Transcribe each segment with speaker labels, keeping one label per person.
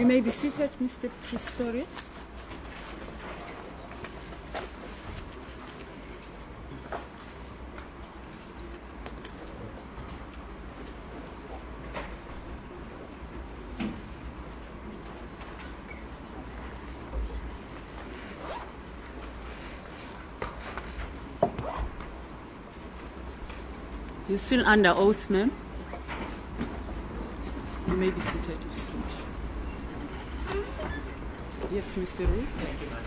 Speaker 1: You may be seated, Mr. Pistorius. You're still under oath, ma'am. You may be seated. Yes, Mr. Roy.
Speaker 2: Thank you, Madam.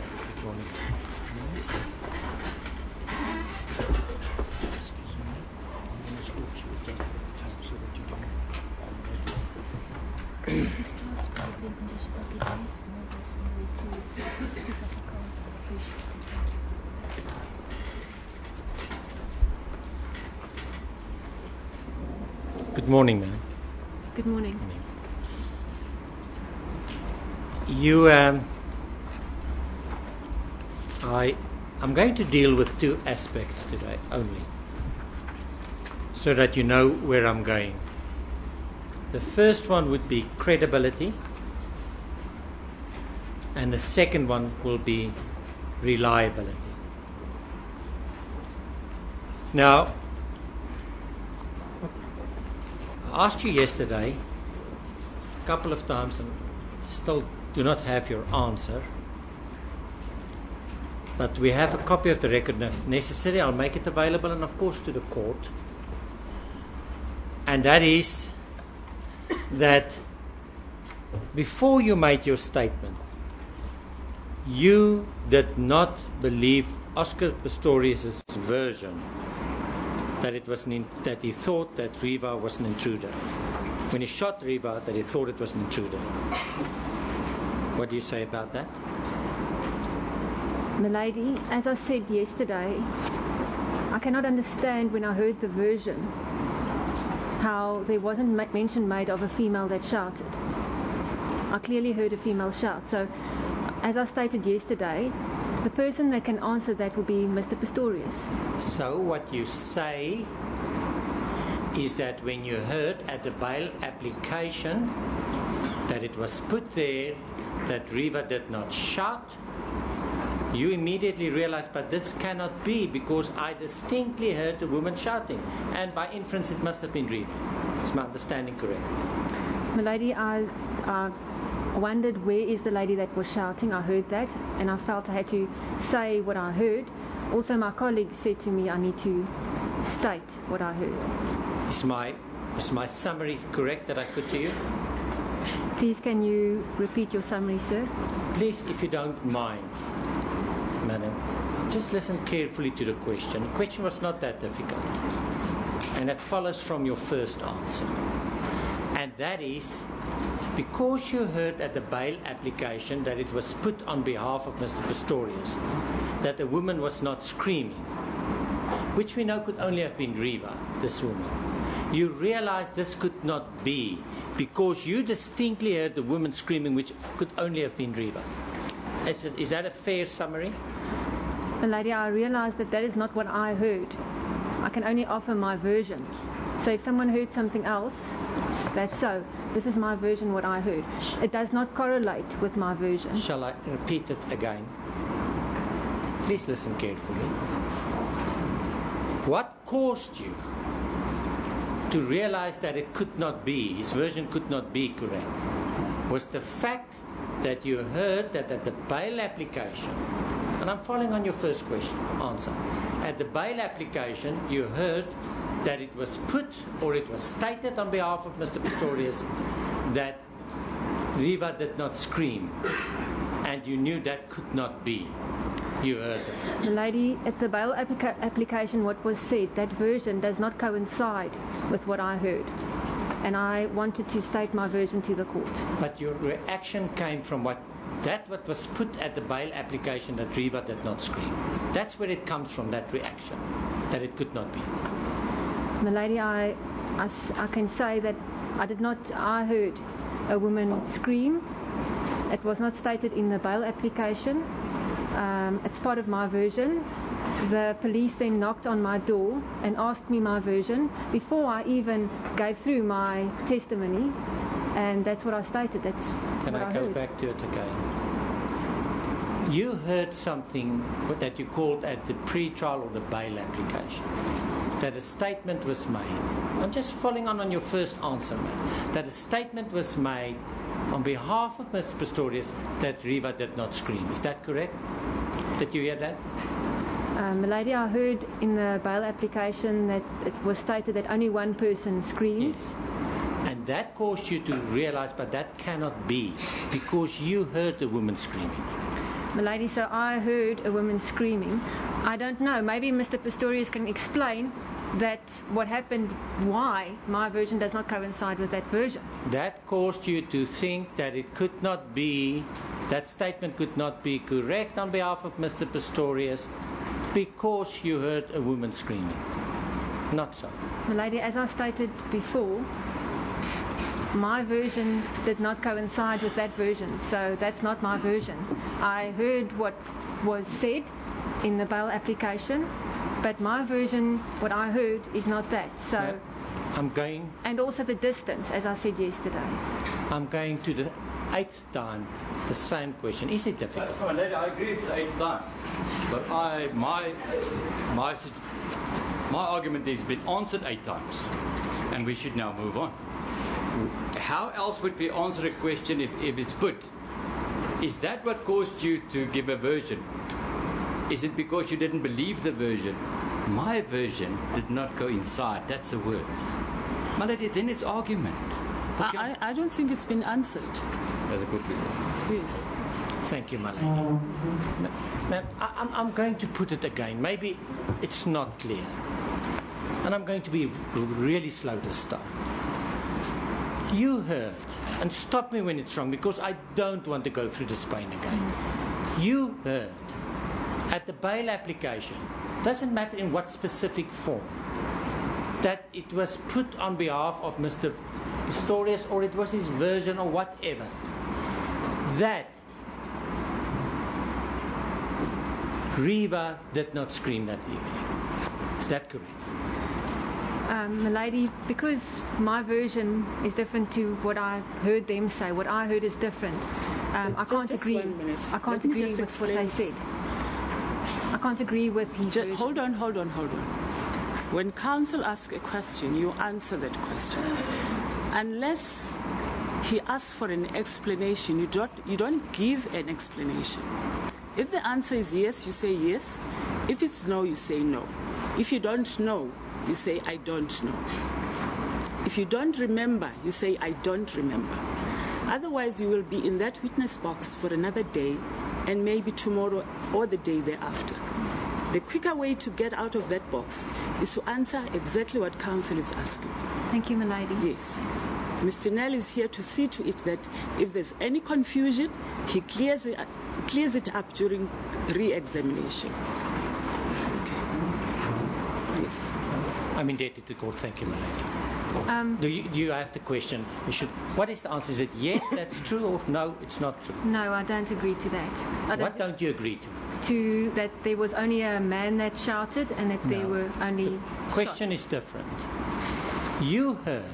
Speaker 2: Good morning. Good morning, ma'am.
Speaker 1: Good morning.
Speaker 2: I'm going to deal with two aspects today only, so that you know where I'm going. The first one would be credibility, and the second one will be reliability. Now, I asked you yesterday a couple of times and still do not have your answer. But we have a copy of the record if necessary. I'll make it available and of course to the court. And that is that before you made your statement, you did not believe Oscar Pistorius' version that that he thought that Reeva was an intruder. When he shot Reeva, that he thought it was an intruder. What do you say about that?
Speaker 3: Milady, as I said yesterday, I cannot understand when I heard the version how there wasn't mention made of a female that shouted. I clearly heard a female shout. So, as I stated yesterday, the person that can answer that will be Mr. Pistorius.
Speaker 2: So what you say is that when you heard at the bail application that it was put there that Reeva did not shout, you immediately realized, but this cannot be because I distinctly heard a woman shouting, and by inference it must have been Reeva. Is my understanding correct?
Speaker 3: Milady, I wondered where is the lady that was shouting. I heard that and I felt I had to say what I heard. Also my colleague said to me I need to state what I heard.
Speaker 2: Is my summary correct that I put to you?
Speaker 3: Please can you repeat your summary, sir?
Speaker 2: Please, if you don't mind, madam, just listen carefully to the question. The question was not that difficult, and it follows from your first answer, and that is because you heard at the bail application that it was put on behalf of Mr. Pistorius that the woman was not screaming, which we know could only have been Reeva, this woman. You realized this could not be because you distinctly heard the woman screaming, which could only have been Reeva. Is that a fair summary?
Speaker 3: Lady, I realized that that is not what I heard. I can only offer my version. So if someone heard something else, that's so. This is my version, what I heard. It does not correlate with my version.
Speaker 2: Shall I repeat it again? Please listen carefully. What caused you to realize that it could not be, his version could not be correct, was the fact that you heard that at the bail application, and I'm following on your first question, answer, at the bail application you heard that it was put or it was stated on behalf of Mr. Pistorius that Reeva did not scream, and you knew that could not be. You heard it.
Speaker 3: The lady at the bail application, what was said, that version does not coincide with what I heard. And I wanted to state my version to the court.
Speaker 2: But your reaction came from what was put at the bail application that Reeva did not scream. That's where it comes from, that reaction, that it could not be.
Speaker 3: The lady, I can say that I heard a woman scream. It was not stated in the bail application. It's part of my version. The police then knocked on my door and asked me my version before I even gave through my testimony. And that's what I stated. That's
Speaker 2: Can
Speaker 3: what
Speaker 2: I
Speaker 3: I
Speaker 2: go
Speaker 3: heard.
Speaker 2: back to it again? You heard something that you called at the pre-trial or the bail application, that a statement was made. I'm just following on your first answer, man. That a statement was made on behalf of Mr. Pistorius that Reeva did not scream. Is that correct? Did you hear that?
Speaker 3: Milady, I heard in the bail application that it was stated that only one person screamed.
Speaker 2: Yes. And that caused you to realize, but that cannot be, because you heard the woman screaming.
Speaker 3: Milady, so I heard a woman screaming. I don't know. Maybe Mr. Pistorius can explain that what happened, why my version does not coincide with that version.
Speaker 2: That caused you to think that it could not be, that statement could not be correct on behalf of Mr. Pistorius because you heard a woman screaming. Not so.
Speaker 3: Milady, as I stated before, my version did not coincide with that version, so that's not my version. I heard what was said in the bail application, but my version, what I heard, is not that. So,
Speaker 2: Yeah. I'm going
Speaker 3: and also the distance, as I said yesterday.
Speaker 2: to the 8th time the same question. Is it difficult?
Speaker 4: So, lady, I agree it's the 8th time, but my argument has been answered 8 times, and we should now move on. How else would we answer a question if it's put? Is that what caused you to give a version? Is it because you didn't believe the version? My version did not go inside. That's the words. My lady, then it's argument. Okay.
Speaker 1: I don't think it's been answered.
Speaker 4: That's a good point.
Speaker 1: Yes.
Speaker 2: Thank you, my lady. Ma'am, I'm going to put it again. Maybe it's not clear. And I'm going to be really slow this time. You heard, and stop me when it's wrong, because I don't want to go through this pain again. You heard at the bail application, doesn't matter in what specific form, that it was put on behalf of Mr. Pistorius, or it was his version or whatever, that Reeva did not scream that evening. Is that correct?
Speaker 3: Milady, because my version is different to what I heard them say, what I heard is different. I can't
Speaker 1: Just
Speaker 3: agree.
Speaker 1: 1 minute.
Speaker 3: I can't
Speaker 1: Let me
Speaker 3: agree
Speaker 1: just
Speaker 3: with what they
Speaker 1: explain.
Speaker 3: said. I can't agree with his version.
Speaker 1: Hold on. When counsel asks a question, you answer that question. Unless he asks for an explanation, you don't give an explanation. If the answer is yes, you say yes. If it's no, you say no. If you don't know, you say I don't know. If you don't remember, you say I don't remember. Otherwise, you will be in that witness box for another day and maybe tomorrow or the day thereafter. The quicker way to get out of that box is to answer exactly what counsel is asking.
Speaker 3: Thank you, Milady.
Speaker 1: Yes. Mr. Nell is here to see to it that if there's any confusion, he clears it up during re-examination. Okay. Yes.
Speaker 2: I'm indebted to court. Thank you, my lady. Do you have the question? What is the answer? Is it yes, that's true, or no, it's not true?
Speaker 3: No, I don't agree to that.
Speaker 2: What don't you agree to?
Speaker 3: To that there was only a man that shouted and that there were only
Speaker 2: Question
Speaker 3: shots.
Speaker 2: is different. You heard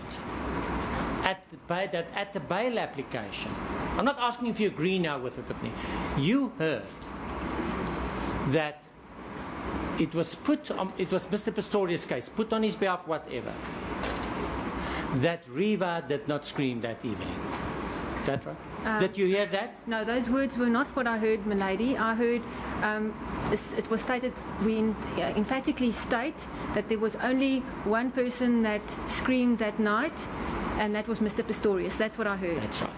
Speaker 2: at the bail application. I'm not asking if you agree now with it. You heard that it was put on, it was Mr. Pistorius' case, put on his behalf, whatever, that Reeva did not scream that evening. Is that right? Did you hear that?
Speaker 3: No, those words were not what I heard, milady. I heard it was stated, we emphatically state that there was only one person that screamed that night, and that was Mr. Pistorius. That's what I heard.
Speaker 2: That's right.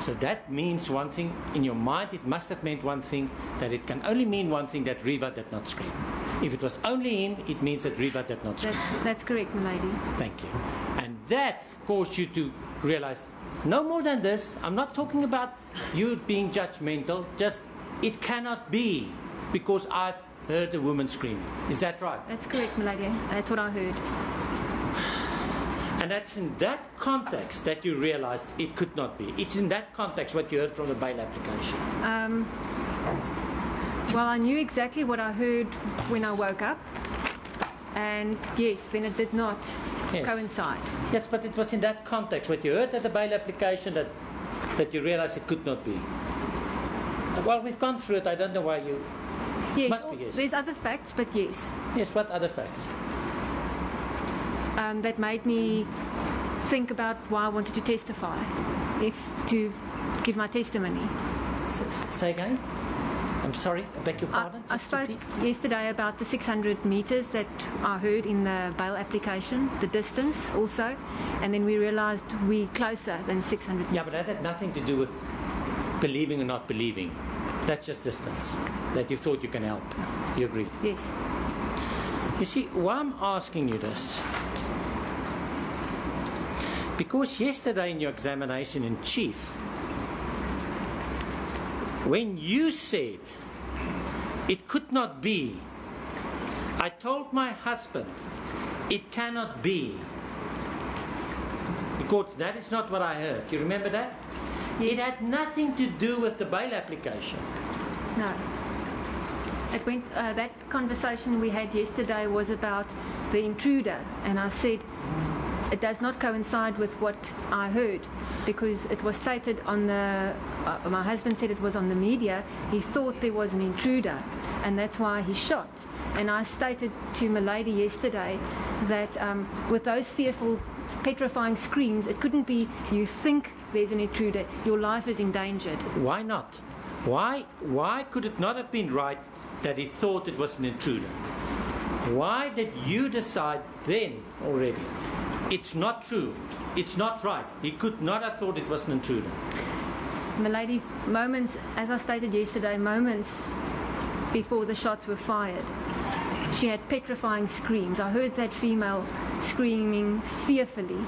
Speaker 2: So that means one thing. In your mind, it must have meant one thing, that it can only mean one thing, that Reeva did not scream. If it was only him, it means that Reeva did not scream.
Speaker 3: That's correct, milady.
Speaker 2: Thank you. And that caused you to realize, no more than this, I'm not talking about you being judgmental, just it cannot be because I've heard a woman screaming. Is that right?
Speaker 3: That's correct, milady. That's what I heard.
Speaker 2: And that's in that context that you realized it could not be. It's in that context what you heard from the bail application.
Speaker 3: Well, I knew exactly what I heard when I woke up. And yes, then it did not coincide.
Speaker 2: Yes, but it was in that context, what you heard at the bail application, that you realized it could not be. Well, we've gone through it. I don't know why you...
Speaker 3: Yes,
Speaker 2: must be, yes.
Speaker 3: There's other facts, but yes.
Speaker 2: Yes, what other facts?
Speaker 3: That made me think about why I wanted to testify, to give my testimony.
Speaker 2: Say again? I'm sorry, I beg your pardon?
Speaker 3: I spoke yesterday about the 600 meters that I heard in the bail application, the distance also, and then we realized we're closer than 600 meters.
Speaker 2: Yeah, but that had nothing to do with believing or not believing. That's just distance, that you thought you can help. You agree?
Speaker 3: Yes.
Speaker 2: You see, why I'm asking you this, because yesterday in your examination in chief, when you said it could not be, I told my husband it cannot be, because that is not what I heard. You remember that?
Speaker 3: Yes.
Speaker 2: It had nothing to do with the bail application.
Speaker 3: No. It went, that conversation we had yesterday was about the intruder, and I said it does not coincide with what I heard, because it was stated on the, my husband said it was on the media, he thought there was an intruder, and that's why he shot. And I stated to my lady yesterday that with those fearful, petrifying screams, it couldn't be you think there's an intruder, your life is endangered.
Speaker 2: Why not? Why could it not have been right that he thought it was an intruder? Why did you decide then already? It's not true. It's not right. He could not have thought it was an intruder.
Speaker 3: My lady, moments, as I stated yesterday, moments before the shots were fired, she had petrifying screams. I heard that female screaming fearfully,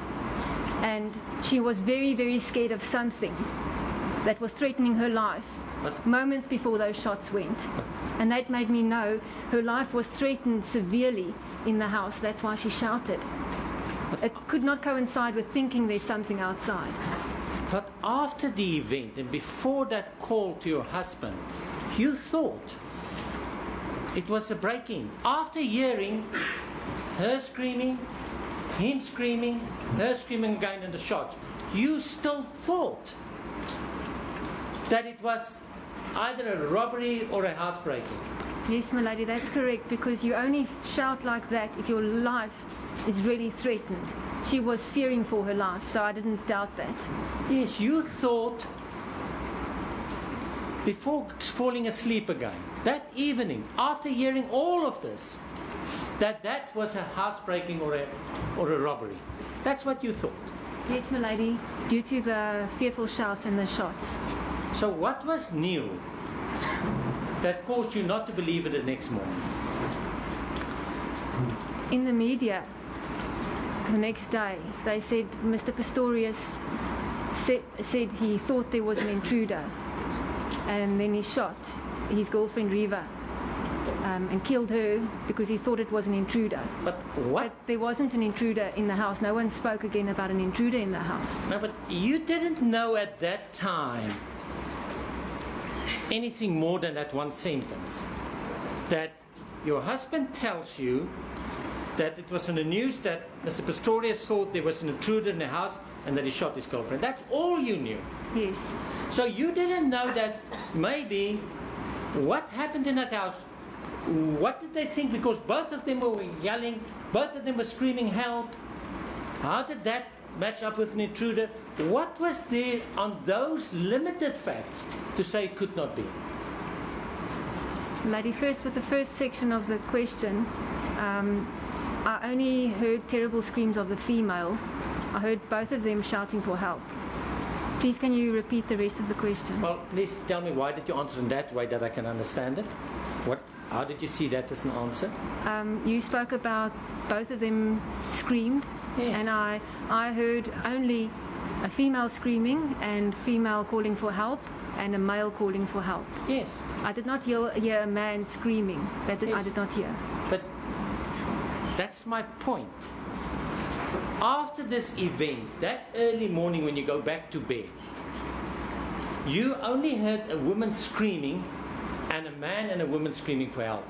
Speaker 3: and she was very, very scared of something that was threatening her life moments before those shots went. And that made me know her life was threatened severely in the house. That's why she shouted. It could not coincide with thinking there's something outside.
Speaker 2: But after the event and before that call to your husband, you thought it was a break-in. After hearing her screaming, him screaming, her screaming again, and the shots, you still thought that it was either a robbery or a housebreaking.
Speaker 3: Yes, my lady, that's correct, because you only shout like that if your life is really threatened. She was fearing for her life, so I didn't doubt that.
Speaker 2: Yes, you thought before falling asleep again, that evening, after hearing all of this, that was a housebreaking or a robbery. That's what you thought.
Speaker 3: Yes, my lady, due to the fearful shouts and the shots.
Speaker 2: So what was new that caused you not to believe it the next morning?
Speaker 3: In the media, the next day, they said Mr. Pistorius said he thought there was an intruder, and then he shot his girlfriend Reeva and killed her because he thought it was an intruder.
Speaker 2: But what?
Speaker 3: But there wasn't an intruder in the house. No one spoke again about an intruder in the house.
Speaker 2: No, but you didn't know at that time anything more than that one sentence. That your husband tells you that it was in the news that Mr. Pistorius thought there was an intruder in the house and that he shot his girlfriend. That's all you knew.
Speaker 3: Yes.
Speaker 2: So you didn't know that maybe what happened in that house, what did they think? Because both of them were yelling, both of them were screaming help. How did that match up with an intruder? What was there on those limited facts to say it could not be?
Speaker 3: Lady, first with the first section of the question, I only heard terrible screams of the female. I heard both of them shouting for help. Please, can you repeat the rest of the question?
Speaker 2: Well, please tell me, why did you answer in that way that I can understand it? How did you see that as an answer?
Speaker 3: You spoke about both of them screamed,
Speaker 2: yes.
Speaker 3: And I heard only a female screaming and female calling for help and a male calling for help.
Speaker 2: Yes.
Speaker 3: I did not hear a man screaming. Yes. I did not hear.
Speaker 2: But that's my point. After this event, that early morning when you go back to bed, you only heard a woman screaming and a man and a woman screaming for help.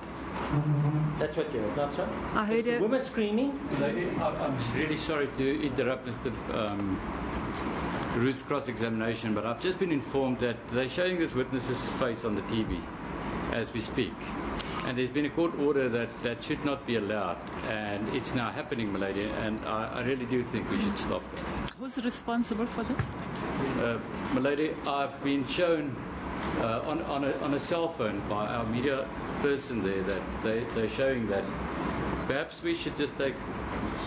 Speaker 2: That's what you heard, not so?
Speaker 3: I heard
Speaker 2: a
Speaker 3: a
Speaker 2: woman screaming.
Speaker 4: Lady, I'm really sorry to interrupt Mr. Ruth's cross-examination, but I've just been informed that they're showing this witness's face on the TV as we speak. And there's been a court order that should not be allowed, and it's now happening, my lady, and I really do think we should stop that.
Speaker 1: Who's responsible for this?
Speaker 4: My lady, I've been shown on a cell phone by our media person there that they're showing that perhaps we should just take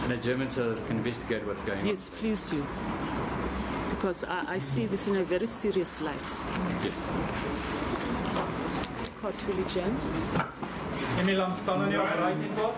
Speaker 4: an adjournment so that we can investigate what's going on.
Speaker 1: Yes, please do. Because I see this in a very serious light.
Speaker 4: Yes.
Speaker 1: Court will adjourn.
Speaker 5: Any lang staan in die operating word?